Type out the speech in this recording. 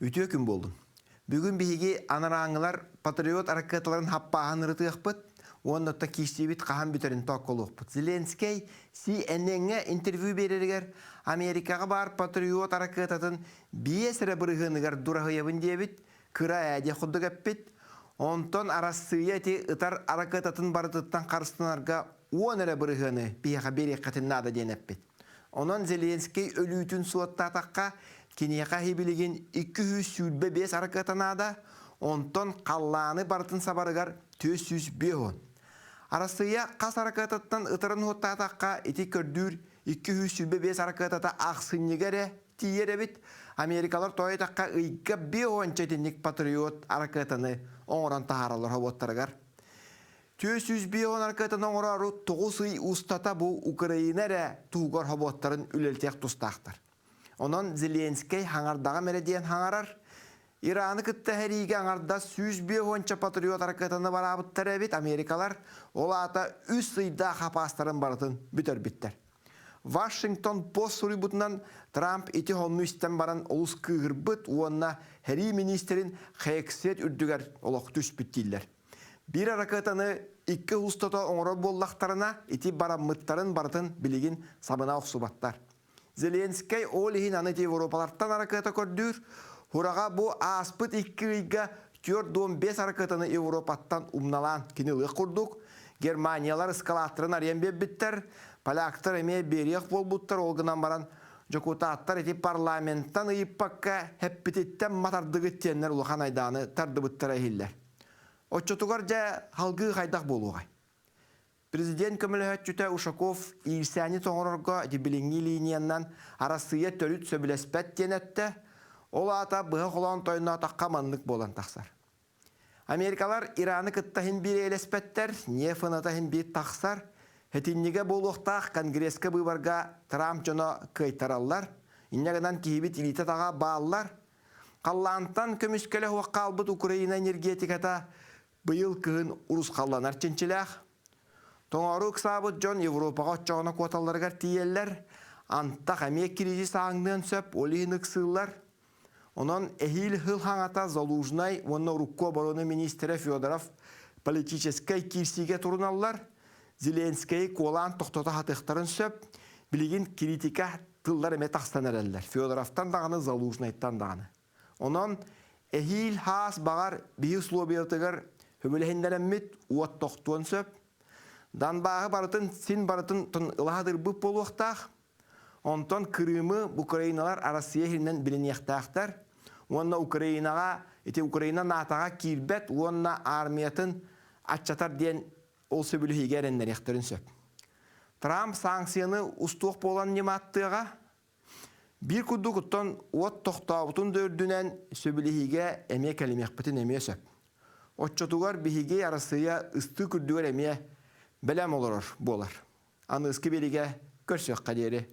Ütüö gün boldum. Бүгін биһиги анараңылар патриот аракаталарын хаппаһын ырытыахпыт, оннотта кистибит кахан бүтерин tokkолуқпыт. Зеленский CNN-ге интервью берергер Америкаға бар патриот аракататын биесірі бұрығыныгар дурахыябын дебит, кыра әде құдды көппет, онтон арасыя те ытар аракататын барытыттан қарыстынарға оныры бұрығыны бияға берек қатыннада денеппет. Онон Зеленский өлүтін суаттатаққа Кинеха хибилигин 200 сүлбе 5 аракатанада, онтон қалланы бартын сабарыгар 405. Арасыя қас аракататтан ытырын хоттатаққа ити көрдүр 200 сүлбе 5 аракатата ақсыннегере тиеребит. Америкалар тойтаққа ыйга 5 четинник патриот аракатаны оңыран тахаралар хоботтарыгар. 405 аракатаны оңырару 9 устата бұл Украинере туғар хоботтарын үлелтек тустақтар. Онон Зеленский хаңардаға мереден хаңарар. Ираны кітті әриге аңарда 105 патриот аракатаны барабыттар әбет Америкалар ол ата үс ыйда қапастарын барытын бүтер биттер. Вашингтон пост сұрый бұтынан Трамп ити хонну істен баран олыс күйір бұт, уонна әри министерін қайықсет үрдігер олық түс біттейлер. Bir аракатаны 2 ұстата оңыры боллақтарына ити бараммыттарын барытын білеген сабына оқсубаттар. Зеленский олихин аныти Европаларттан араката көрдүр. Хураға бұ аспыт 2-га 4-5 аракатаны Европаттан умналан кенелік құрдық. Германиялар эскалаторын ариян беббіттер. Поляктар әме береқ бол бұттар олғынан баран жокутаттар еті парламенттан ұйыппаққа хәппететтен матардығы теннер ұлған айданы тарды бұттар әйілдер. Отчотуғар жа халғы қайдақ болуғай. Президент көміліғатчүті Ушаков Ирсәні тоңырырға дебіліңі линияннан арасыя төліт сөбілеспәт денетті, ол ата бұғы қолан тойына таққа манлық болан тақсар. Америкалар Ираны кыттахын бір елеспәттер, не фынатахын бір тақсар, хетиннеге болуқтақ конгресске бұйбарға Трамп жоны кайтаралар, иннегінен кейбіт илиті таға бағалар. Қаллантан көміскелі хуаққа албыт Украина энергетиката бұйыл күйін ұрыс қалланар ченчіләқ. Тоңару қысабыт жон Европаға отчағына қуаталарғар тиеллер, антақ әмек кризис аңдын сөп, олейін ұқсылар. Онын әхил хыл хаңата Залужнай, онны Рукко бароны министері Федоров политическай кирсиге тұрыналар. Зеленский қолан тоқтота хатықтарын сөп, білеген критика тылдар әме тақстанар әлілер. Федоровтан дағаны, Залужнайттан дағаны. Онын әхил хас бағар бейі слобиятығыр хөміліхіндер әммет уат тоқтуын сөп, Данбағы барытын, син барытын ылағадыр бұп болуқтақ. Онтон Крымы Украиналар Арасия херінен білін ектақтар. Онна Украинаға, Украина натаға кирбет, онна армиятын атчатар ден ол сөбілі хегеренлер ектірін сөп. Трамп санкцияны ұстуық болан нематтыға. Bir күдді от тоқтауытын дөрдінен сөбілі хеге әме кәлемек бітін әме сөп. Отчатуғар бігеге Арасия ұсты күрдігер әме Белем olur, bolar. Anı ıskı beliге, körsök kaderi.